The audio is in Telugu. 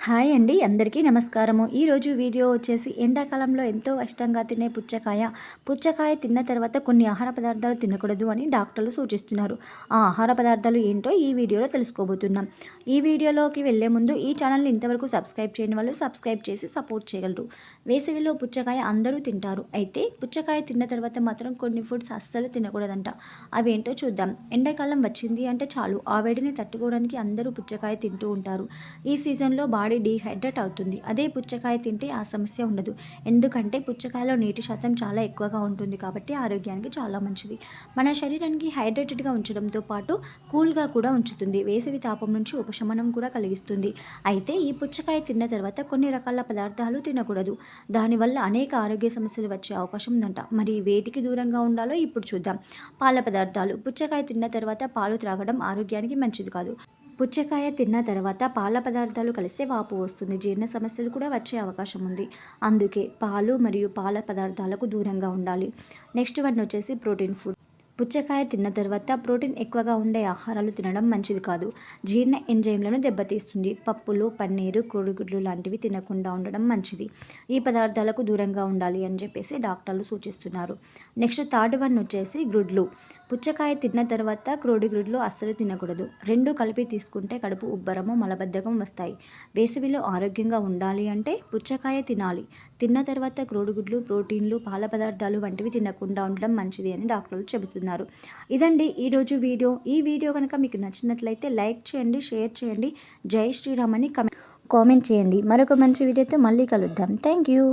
హాయ్ అండి, అందరికీ నమస్కారము. ఈరోజు వీడియో వచ్చేసి ఎండాకాలంలో ఎంతో ఇష్టంగా తినే పుచ్చకాయ తిన్న తర్వాత కొన్ని ఆహార పదార్థాలు తినకూడదు అని డాక్టర్లు సూచిస్తున్నారు. ఆ ఆహార పదార్థాలు ఏంటో ఈ వీడియోలో తెలుసుకోబోతున్నాం. ఈ వీడియోలోకి వెళ్లే ముందు ఈ ఛానల్ని ఇంతవరకు సబ్స్క్రైబ్ చేయని వాళ్ళు సబ్స్క్రైబ్ చేసి సపోర్ట్ చేయగలరు. వేసవిలో పుచ్చకాయ అందరూ తింటారు, అయితే పుచ్చకాయ తిన్న తర్వాత మాత్రం కొన్ని ఫుడ్స్ అస్సలు తినకూడదంట. అవేంటో చూద్దాం. ఎండాకాలం వచ్చింది అంటే చాలు ఆ వేడిని తట్టుకోవడానికి అందరూ పుచ్చకాయ తింటూ ఉంటారు. ఈ సీజన్లో బాడీ డీహైడ్రేట్ అవుతుంది. అదే పుచ్చకాయ తింటే ఆ సమస్య ఉండదు. ఎందుకంటే పుచ్చకాయలో నీటి శాతం చాలా ఎక్కువగా ఉంటుంది కాబట్టి ఆరోగ్యానికి చాలా మంచిది. మన శరీరానికి హైడ్రేటెడ్గా ఉంచడంతో పాటు కూల్గా కూడా ఉంచుతుంది. వేసవి తాపం నుంచి ఉపశమనం కూడా కలిగిస్తుంది. అయితే ఈ పుచ్చకాయ తిన్న తర్వాత కొన్ని రకాల పదార్థాలు తినకూడదు. దానివల్ల అనేక ఆరోగ్య సమస్యలు వచ్చే అవకాశం ఉందంట. మరి వేటికి దూరంగా ఉండాలో ఇప్పుడు చూద్దాం. పాల పదార్థాలు. పుచ్చకాయ తిన్న తర్వాత పాలు త్రాగడం ఆరోగ్యానికి మంచిది కాదు. పుచ్చకాయ తిన్న తర్వాత పాల పదార్థాలు కలిస్తే వాపు వస్తుంది, జీర్ణ సమస్యలు కూడా వచ్చే అవకాశం ఉంది. అందుకే పాలు మరియు పాల పదార్థాలకు దూరంగా ఉండాలి. నెక్స్ట్ వన్ వచ్చేసి ప్రోటీన్ ఫుడ్. పుచ్చకాయ తిన్న తర్వాత ప్రోటీన్ ఎక్కువగా ఉండే ఆహారాలు తినడం మంచిది కాదు. జీర్ణ ఎంజైమ్లను దెబ్బతీస్తుంది. పప్పులు, పన్నీరు, కోడిగుడ్లు లాంటివి తినకుండా ఉండడం మంచిది. ఈ పదార్థాలకు దూరంగా ఉండాలి అని చెప్పేసి డాక్టర్లు సూచిస్తున్నారు. నెక్స్ట్ థర్డ్ వన్ వచ్చేసి గుడ్లు. పుచ్చకాయ తిన్న తర్వాత కోడిగుడ్లు అస్సలు తినకూడదు. రెండు కలిపి తీసుకుంటే కడుపు ఉబ్బరము, మలబద్ధకం వస్తాయి. వేసవిలో ఆరోగ్యంగా ఉండాలి అంటే పుచ్చకాయ తినాలి. తిన్న తర్వాత కోడిగుడ్లు, ప్రోటీన్లు, పాల పదార్థాలు వంటివి తినకుండా ఉండడం మంచిది అని డాక్టర్లు చెబుతున్నారు. ఇదండి ఈరోజు వీడియో. ఈ వీడియో కనుక మీకు నచ్చినట్లయితే లైక్ చేయండి, షేర్ చేయండి, జై శ్రీరామ్ అని కామెంట్ చేయండి. మరొక మంచి వీడియోతో మళ్ళీ కలుద్దాం. Thank you.